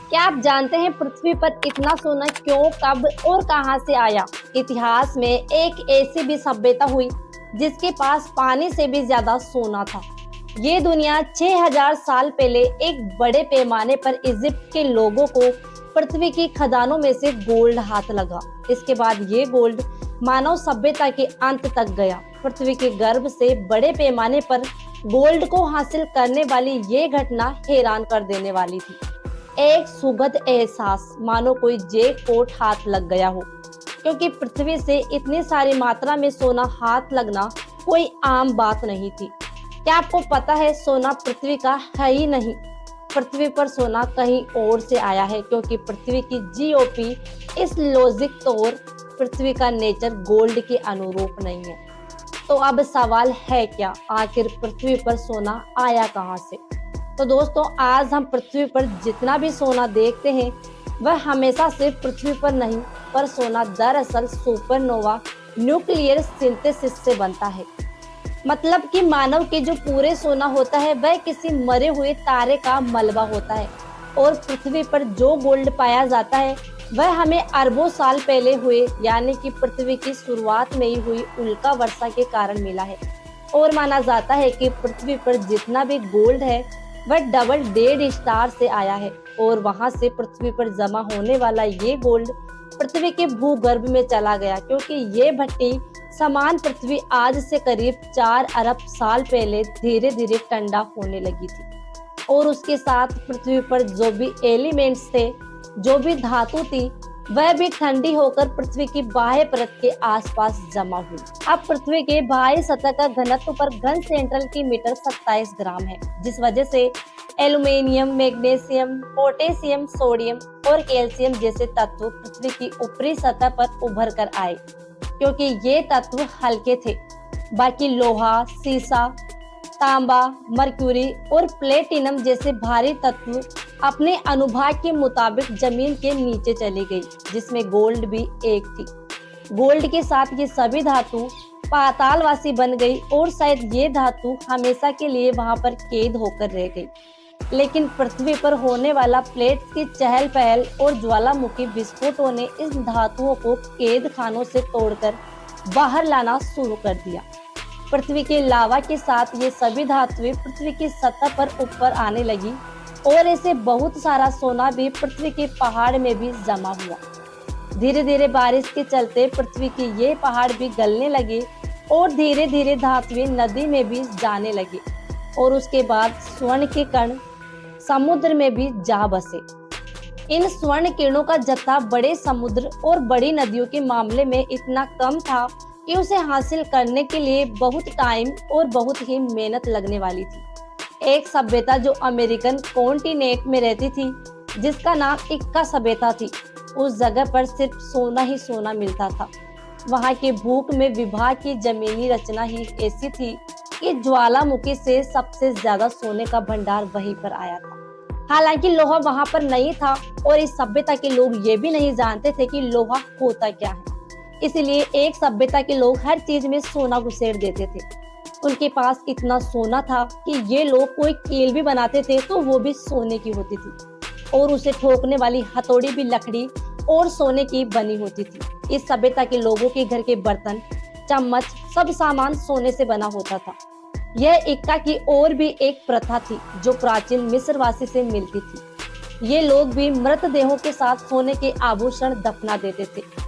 क्या आप जानते हैं पृथ्वी पर इतना सोना क्यों, कब और कहां से आया? इतिहास में एक ऐसी भी सभ्यता हुई जिसके पास पानी से भी ज्यादा सोना था। ये दुनिया 6000 साल पहले एक बड़े पैमाने पर इजिप्ट के लोगों को पृथ्वी की खदानों में से गोल्ड हाथ लगा। इसके बाद ये गोल्ड मानव सभ्यता के अंत तक गया। पृथ्वी के गर्भ से बड़े पैमाने पर गोल्ड को हासिल करने वाली ये घटना हैरान कर देने वाली थी। एक सुखद एहसास, मानो कोई जैकपॉट हाथ लग गया हो, क्योंकि पृथ्वी से इतनी सारी मात्रा में सोना हाथ लगना कोई आम बात नहीं थी। क्या आपको पता है, सोना पृथ्वी का है ही नहीं। पृथ्वी पर सोना कहीं और से आया है, क्योंकि पृथ्वी की जीओपी इस लॉजिक तौर पृथ्वी का नेचर गोल्ड के अनुरूप नहीं है। तो अब सवाल है क्या, आखिर पृथ्वी पर सोना आया कहां से? तो दोस्तों, आज हम पृथ्वी पर जितना भी सोना देखते हैं वह हमेशा सिर्फ पृथ्वी पर नहीं, पर सोना दरअसल सुपरनोवा न्यूक्लियर सिंथेसिस से बनता है। मतलब कि मानव के जो पूरे सोना होता है वह किसी मरे हुए तारे का मलबा होता है, और पृथ्वी पर जो गोल्ड पाया जाता है वह हमें अरबों साल पहले हुए, यानी कि पृथ्वी की शुरुआत में ही हुई उल्का वर्षा के कारण मिला है। और माना जाता है कि पृथ्वी पर जितना भी गोल्ड है वह डबल डेड स्टार से आया है, और वहां से पृथ्वी पर जमा होने वाला ये गोल्ड पृथ्वी के भूगर्भ में चला गया, क्योंकि ये भट्टी समान पृथ्वी आज से करीब 4 अरब साल पहले धीरे धीरे ठंडा होने लगी थी। और उसके साथ पृथ्वी पर जो भी एलिमेंट्स थे, जो भी धातु थी, वह भी ठंडी होकर पृथ्वी की बाह्य परत के आसपास जमा हुई। अब पृथ्वी के बाह्य सतह का घनत्व पर घन सेंट्रल की मीटर 27 ग्राम है, जिस वजह से एल्यूमिनियम, मैग्नीशियम, पोटेशियम, सोडियम और कैल्शियम जैसे तत्व पृथ्वी की ऊपरी सतह पर उभर कर आए, क्योंकि ये तत्व हल्के थे। बाकी लोहा, सीसा, तांबा, मरक्यूरी और प्लेटिनम जैसे भारी तत्व अपने अनुभाग के मुताबिक जमीन के नीचे चली गई, जिसमें गोल्ड भी एक थी। गोल्ड के साथ ये सभी धातु पातालवासी बन गई, और शायद ये धातु हमेशा के लिए वहां पर कैद होकर रह गई। लेकिन पृथ्वी पर होने वाला प्लेट्स की चहल पहल और ज्वालामुखी विस्फोटों ने इन धातुओं को कैद खानों से तोड़कर बाहर लाना शुरू कर दिया। पृथ्वी के लावा के साथ ये सभी धातुएं पृथ्वी की सतह पर ऊपर आने लगी, और ऐसे बहुत सारा सोना भी पृथ्वी के पहाड़ में भी जमा हुआ। धीरे धीरे बारिश के चलते पृथ्वी के ये पहाड़ भी गलने लगे, और धीरे धीरे धातुएं नदी में भी जाने लगे, और उसके बाद स्वर्ण के कण समुद्र में भी जा बसे। इन स्वर्ण किरणों का जत्था बड़े समुद्र और बड़ी नदियों के मामले में इतना कम था कि उसे हासिल करने के लिए बहुत टाइम और बहुत ही मेहनत लगने वाली थी। एक सभ्यता जो अमेरिकन कॉन्टिनेंट में रहती थी, जिसका नाम इक्का सभ्यता थी, उस जगह पर सिर्फ सोना ही सोना मिलता था। वहां के भूख में विभाग की जमीनी रचना ही ऐसी थी कि ज्वालामुखी से सबसे ज्यादा सोने का भंडार वहीं पर आया था। हालांकि लोहा वहां पर नहीं था, और इस सभ्यता के लोग ये भी नहीं जानते थे कि लोहा होता क्या है। इसलिए एक सभ्यता के लोग हर चीज में सोना घुसेड़ देते थे। उनके पास इतना सोना था कि ये लोग कोई कील भी बनाते थे तो वो भी सोने की होती थी, और उसे ठोकने वाली हथौड़ी भी लकड़ी और सोने की बनी होती थी। इस सभ्यता के लोगों के घर के बर्तन, चम्मच, सब सामान सोने से बना होता था। यह इक्का की और भी एक प्रथा थी जो प्राचीन मिस्रवासी से मिलती थी। ये लोग भी मृतदेहों के साथ सोने के आभूषण दफना देते थे।